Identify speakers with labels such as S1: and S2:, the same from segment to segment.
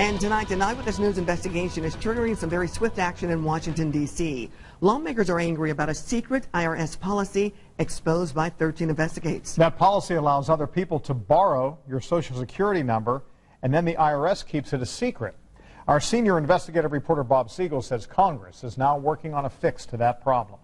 S1: And tonight, an Eyewitness News investigation is triggering some very swift action in Washington, D.C. Lawmakers are angry about a secret IRS policy exposed by 13 Investigates.
S2: That policy allows other people to borrow your Social Security number, and then the IRS keeps it a secret. Our senior investigative reporter BobSegall says Congress is now working on a fix to that problem.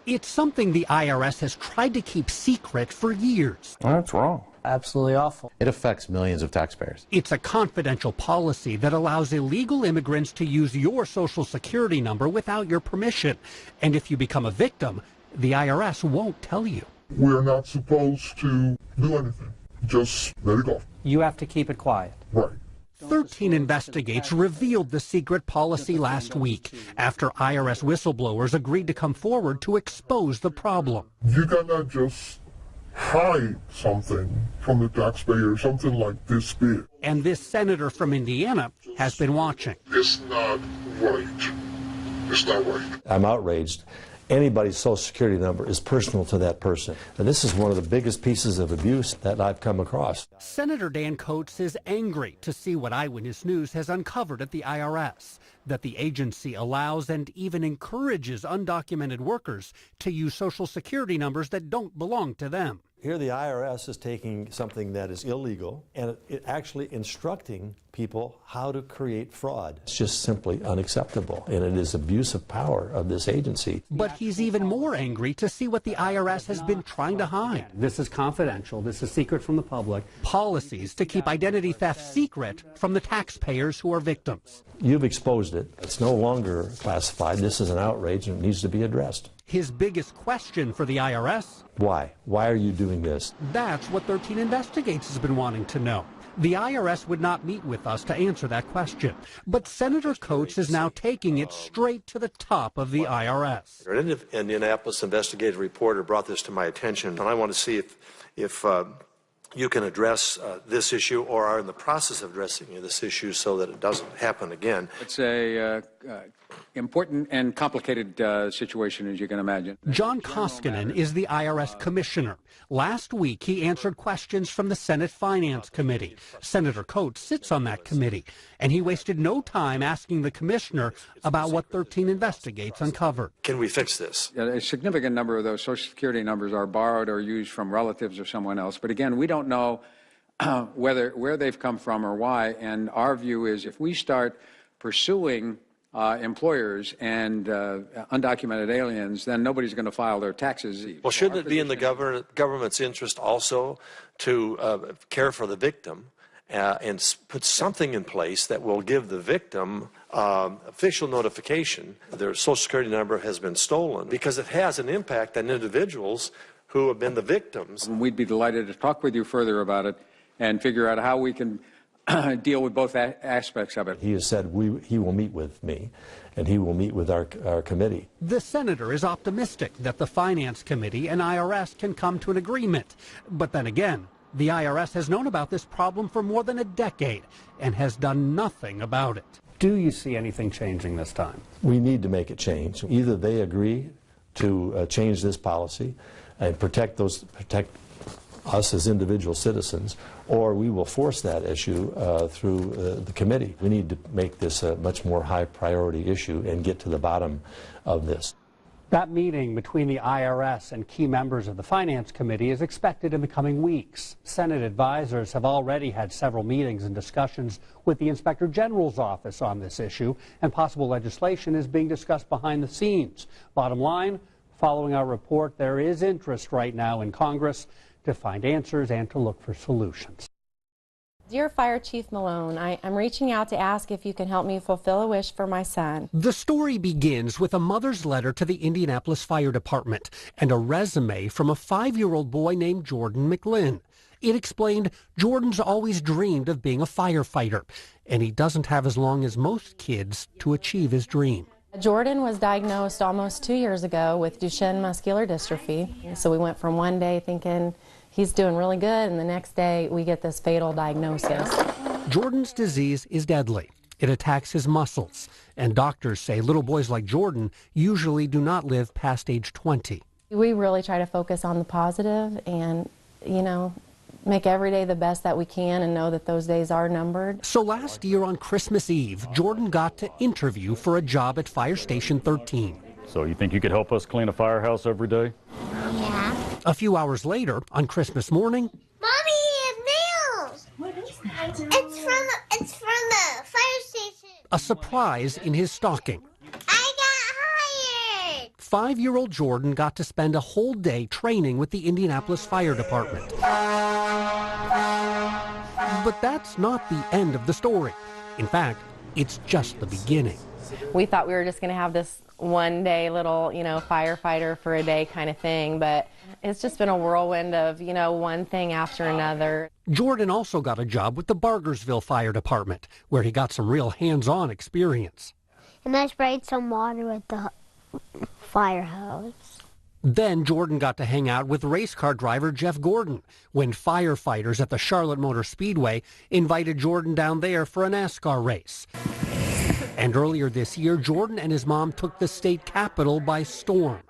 S3: It's something the IRS has tried to keep secret for years.
S4: Well, that's wrong.
S5: Absolutely awful.
S4: It affects millions of taxpayers.
S3: It's a confidential policy that allows illegal immigrants to use your Social Security number without your permission. And if you become a victim, the IRS won't tell you.
S6: We're not supposed to do anything. Just let it go.
S5: You have to keep it quiet.
S6: Right.
S3: 13 Investigates revealed the secret policy last week after IRS whistleblowers agreed to come forward to expose the problem.
S6: You cannot just hide something from the taxpayer, something like this big.
S3: And this senator from Indiana has been watching.
S6: It's not right. It's not right.
S7: I'm outraged. Anybody's Social Security number is personal to that person. And this is one of the biggest pieces of abuse that I've come across.
S3: Senator Dan Coates is angry to see what Eyewitness News has uncovered at the IRS, that the agency allows and even encourages undocumented workers to use Social Security numbers that don't belong to them.
S7: Here the IRS is taking something that is illegal and it actually instructing people how to create fraud. It's just simply unacceptable, and it is abuse of power of this agency.
S3: But he's even more angry to see what the IRS has been trying to hide.
S5: This is confidential. This is secret from the public.
S3: Policies to keep identity theft secret from the taxpayers who are victims.
S7: You've exposed it. It's no longer classified. This is an outrage and it needs to be addressed.
S3: His biggest question for the IRS?
S7: Why? Why are you doing this?
S3: That's what 13 Investigates has been wanting to know. The IRS would not meet with us to answer that question. But Senator Coates is now taking it straight to the top of the IRS.
S7: An Indianapolis investigative reporter brought this to my attention, and I want to see if you can address this issue or are in the process of addressing this issue so that it doesn't happen again.
S8: It's a important and complicated situation, as you can imagine.
S3: John Koskinen is the IRS commissioner. Last week, he answered questions from the Senate Finance Committee. Senator Coates sits on that committee, and he wasted no time asking the commissioner about what 13 Investigates uncovered.
S7: Can we fix this?
S8: A significant number of those Social Security numbers are borrowed or used from relatives or someone else. But again, we don't know where they've come from or why. And our view is if we start pursuing employers and undocumented aliens, then nobody's going to file their taxes.
S7: Well, shouldn't it be in the government's interest also to care for the victim and put something in place that will give the victim official notification their Social Security number has been stolen, because it has an impact on individuals who have been the victims?
S8: We'd be delighted to talk with you further about it and figure out how we can deal with both aspects of it.
S7: He has said he will meet with me, and he will meet with our committee.
S3: The senator is optimistic that the Finance Committee and IRS can come to an agreement. But then again, the IRS has known about this problem for more than a decade and has done nothing about it.
S5: Do you see anything changing this time?
S7: We need to make it change. Either they agree to change this policy and protect us as individual citizens, or we will force that issue through the committee. We need to make this a much more high priority issue and get to the bottom of this.
S5: That meeting between the IRS and key members of the Finance Committee is expected in the coming weeks. Senate advisors have already had several meetings and discussions with the Inspector General's office on this issue, and possible legislation is being discussed behind the scenes. Bottom line, following our report, there is interest right now in Congress to find answers and to look for solutions.
S9: Dear Fire Chief Malone, I'm reaching out to ask if you can help me fulfill a wish for my son.
S3: The story begins with a mother's letter to the Indianapolis Fire Department and a resume from a 5-year-old boy named Jordan McLinn. It explained Jordan's always dreamed of being a firefighter, and he doesn't have as long as most kids to achieve his dream.
S9: Jordan was diagnosed almost 2 years ago with Duchenne muscular dystrophy. So we went from one day thinking he's doing really good, and the next day we get this fatal diagnosis.
S3: Jordan's disease is deadly. It attacks his muscles, and doctors say little boys like Jordan usually do not live past age 20.
S9: We really try to focus on the positive and, you know, make every day the best that we can and know that those days are numbered.
S3: So last year on Christmas Eve, Jordan got to interview for a job at Fire Station 13.
S10: So you think you could help us clean a firehouse every day?
S11: Yeah.
S3: A few hours later, on Christmas morning,
S11: Mommy, it's nails! What is that? It's from the fire station.
S3: a surprise in his stocking.
S11: I got hired!
S3: 5-year-old Jordan got to spend a whole day training with the Indianapolis Fire Department. But that's not the end of the story. In fact, it's just the beginning.
S9: We thought we were just going to have this one day little, firefighter for a day kind of thing, but it's just been a whirlwind of, one thing after another.
S3: Jordan also got a job with the Bargersville Fire Department, where he got some real hands-on experience.
S11: And I sprayed some water with the fire hose.
S3: Then Jordan got to hang out with race car driver Jeff Gordon when firefighters at the Charlotte Motor Speedway invited Jordan down there for a NASCAR race. And earlier this year, Jordan and his mom took the state capitol by storm.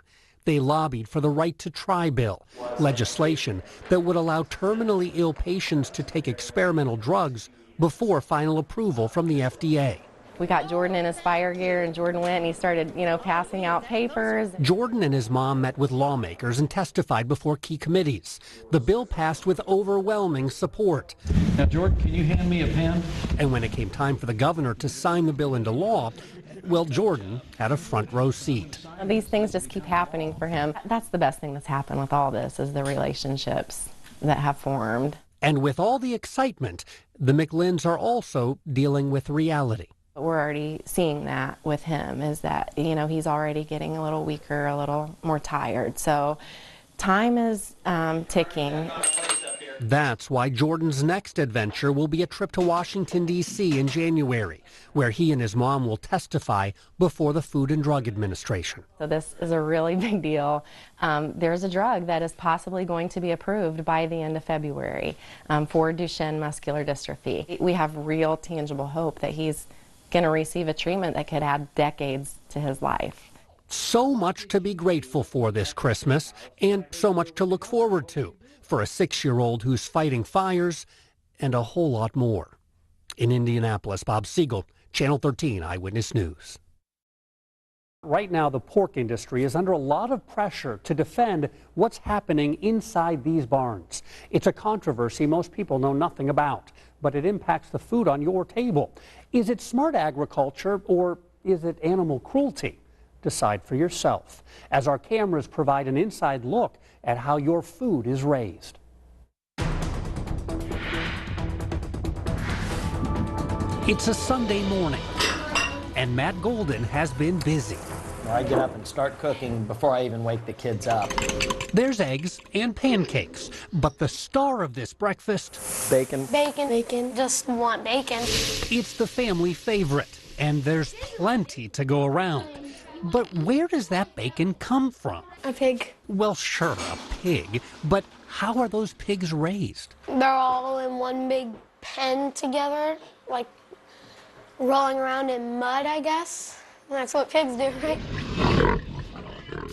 S3: They lobbied for the right to try bill, legislation that would allow terminally ill patients to take experimental drugs before final approval from the FDA.
S9: We got Jordan in his fire gear, and Jordan went and he started, passing out papers.
S3: Jordan and his mom met with lawmakers and testified before key committees. The bill passed with overwhelming support.
S10: Now, Jordan, can you hand me a pen?
S3: And when it came time for the governor to sign the bill into law, well, Jordan had a front row seat.
S9: These things just keep happening for him. That's the best thing that's happened with all this, is the relationships that have formed.
S3: And with all the excitement, the McLinns are also dealing with reality.
S9: We're already seeing that with him, is that, he's already getting a little weaker, a little more tired. So time is ticking.
S3: That's why Jordan's next adventure will be a trip to Washington, D.C. in January, where he and his mom will testify before the Food and Drug Administration.
S9: So this is a really big deal. There's a drug that is possibly going to be approved by the end of February for Duchenne muscular dystrophy. We have real tangible hope that he's going to receive a treatment that could add decades to his life.
S3: So much to be grateful for this Christmas, and so much to look forward to for a 6-year-old who's fighting fires, and a whole lot more. In Indianapolis, BobSegall, Channel 13 Eyewitness News.
S5: Right now, the pork industry is under a lot of pressure to defend what's happening inside these barns. It's a controversy most people know nothing about, but it impacts the food on your table. Is it smart agriculture, or is it animal cruelty? Decide for yourself, as our cameras provide an inside look at how your food is raised.
S3: It's a Sunday morning, and Matt Golden has been busy.
S12: I get up and start cooking before I even wake the kids up.
S3: There's eggs and pancakes, but the star of this breakfast...
S12: Bacon.
S11: Bacon. Bacon. Just want bacon.
S3: It's the family favorite, and there's plenty to go around. But where does that bacon come from?
S11: A pig.
S3: Well, sure, a pig, but how are those pigs raised?
S11: They're all in one big pen together, like rolling around in mud, I guess. That's what pigs do, right?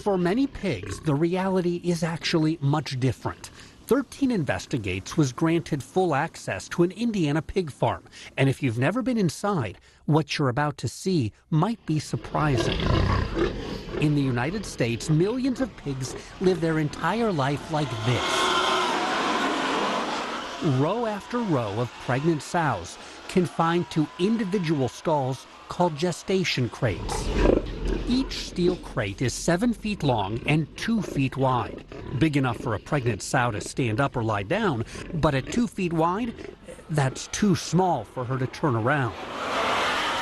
S3: For many pigs, the reality is actually much different. 13 Investigates was granted full access to an Indiana pig farm. And if you've never been inside, what you're about to see might be surprising. In the United States, millions of pigs live their entire life like this. Row after row of pregnant sows confined to individual stalls called gestation crates. Each steel crate is 7 feet long and 2 feet wide, big enough for a pregnant sow to stand up or lie down, but at 2 feet wide, that's too small for her to turn around.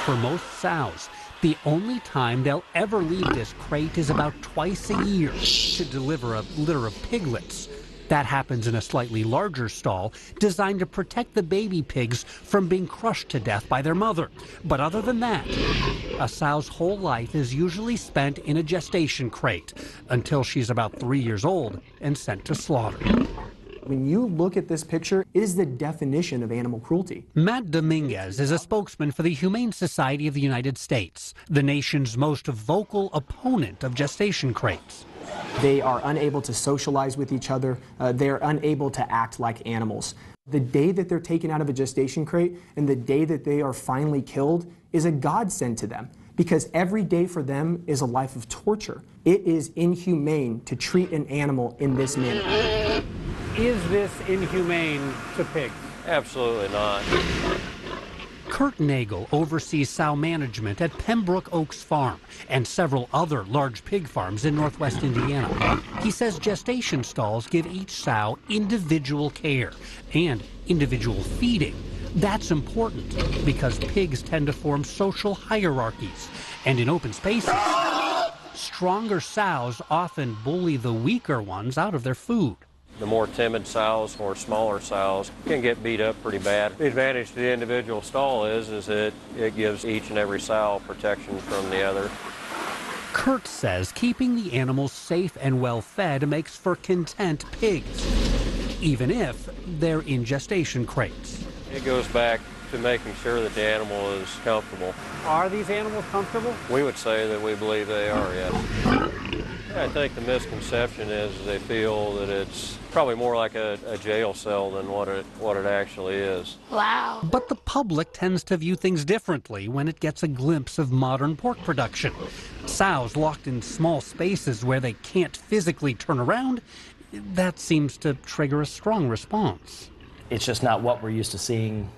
S3: For most sows, the only time they'll ever leave this crate is about twice a year to deliver a litter of piglets. That happens in a slightly larger stall designed to protect the baby pigs from being crushed to death by their mother. But other than that, a sow's whole life is usually spent in a gestation crate until she's about 3 years old and sent to slaughter.
S13: When you look at this picture, it is the definition of animal cruelty.
S3: Matt Dominguez is a spokesman for the Humane Society of the United States, the nation's most vocal opponent of gestation crates.
S13: They are unable to socialize with each other. They're unable to act like animals. The day that they're taken out of a gestation crate and the day that they are finally killed is a godsend to them, because every day for them is a life of torture. It is inhumane to treat an animal in this manner.
S5: Is this inhumane to pigs?
S14: Absolutely not.
S3: Kurt Nagel oversees sow management at Pembroke Oaks Farm and several other large pig farms in northwest Indiana. He says gestation stalls give each sow individual care and individual feeding. That's important because pigs tend to form social hierarchies, and in open spaces, stronger sows often bully the weaker ones out of their food.
S14: The more timid sows or smaller sows can get beat up pretty bad. The advantage to the individual stall is that it gives each and every sow protection from the other.
S3: Kurt says keeping the animals safe and well fed makes for content pigs, even if they're in gestation crates.
S14: It goes back to making sure that the animal is comfortable.
S5: Are these animals comfortable?
S14: We would say that we believe they are, yes. I think the misconception is they feel that it's probably more like a jail cell than what it actually is.
S11: Wow.
S3: But the public tends to view things differently when it gets a glimpse of modern pork production. Sows locked in small spaces where they can't physically turn around, that seems to trigger a strong response.
S12: It's just not what we're used to seeing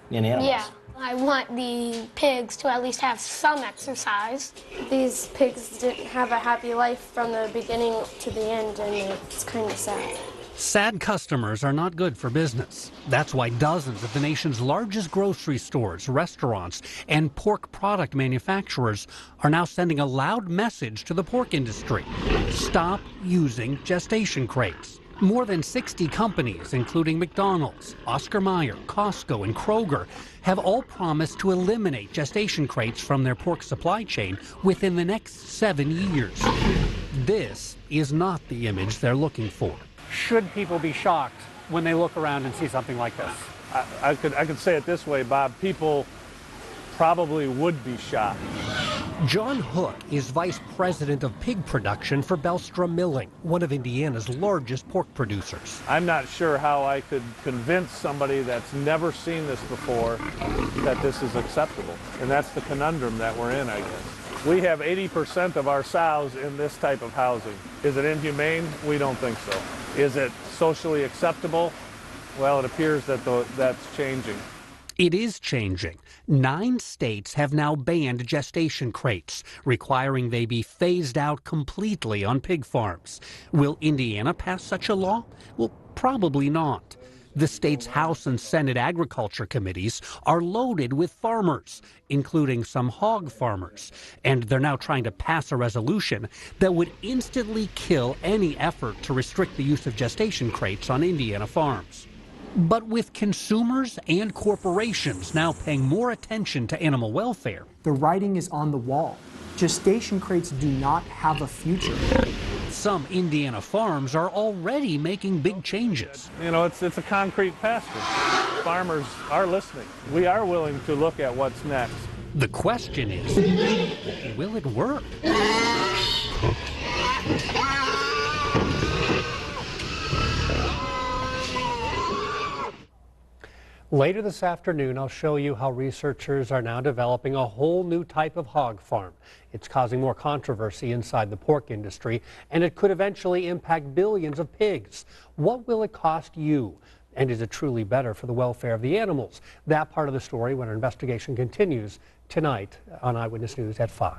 S12: in animals.
S11: Yeah. I want the pigs to at least have some exercise.
S15: These pigs didn't have a happy life from the beginning to the end, and it's kind of sad.
S3: Sad customers are not good for business. That's why dozens of the nation's largest grocery stores, restaurants, and pork product manufacturers are now sending a loud message to the pork industry. Stop using gestation crates. More than 60 companies, including McDonald's, Oscar Mayer, Costco, and Kroger, have all promised to eliminate gestation crates from their pork supply chain within the next 7 years. This is not the image they're looking for.
S5: Should people be shocked when they look around and see something like this?
S16: I could say it this way, Bob. People probably would be shocked.
S3: John Hook is vice president of pig production for Belstra Milling, one of Indiana's largest pork producers.
S16: I'm not sure how I could convince somebody that's never seen this before that this is acceptable. And that's the conundrum that we're in, I guess. We have 80% of our sows in this type of housing. Is it inhumane? We don't think so. Is it socially acceptable? Well, it appears that that's changing.
S3: It is changing. 9 states have now banned gestation crates, requiring they be phased out completely on pig farms. Will Indiana pass such a law? Well, probably not. The state's House and Senate Agriculture Committees are loaded with farmers, including some hog farmers. And they're now trying to pass a resolution that would instantly kill any effort to restrict the use of gestation crates on Indiana farms. But with consumers and corporations now paying more attention to animal welfare,
S13: the writing is on the wall. Gestation crates do not have a future.
S3: Some Indiana farms are already making big changes.
S16: You know, it's a concrete pasture. Farmers are listening. We are willing to look at what's next.
S3: The question is, will it work?
S5: Later this afternoon, I'll show you how researchers are now developing a whole new type of hog farm. It's causing more controversy inside the pork industry, and it could eventually impact billions of pigs. What will it cost you? And is it truly better for the welfare of the animals? That part of the story when our investigation continues tonight on Eyewitness News at 5.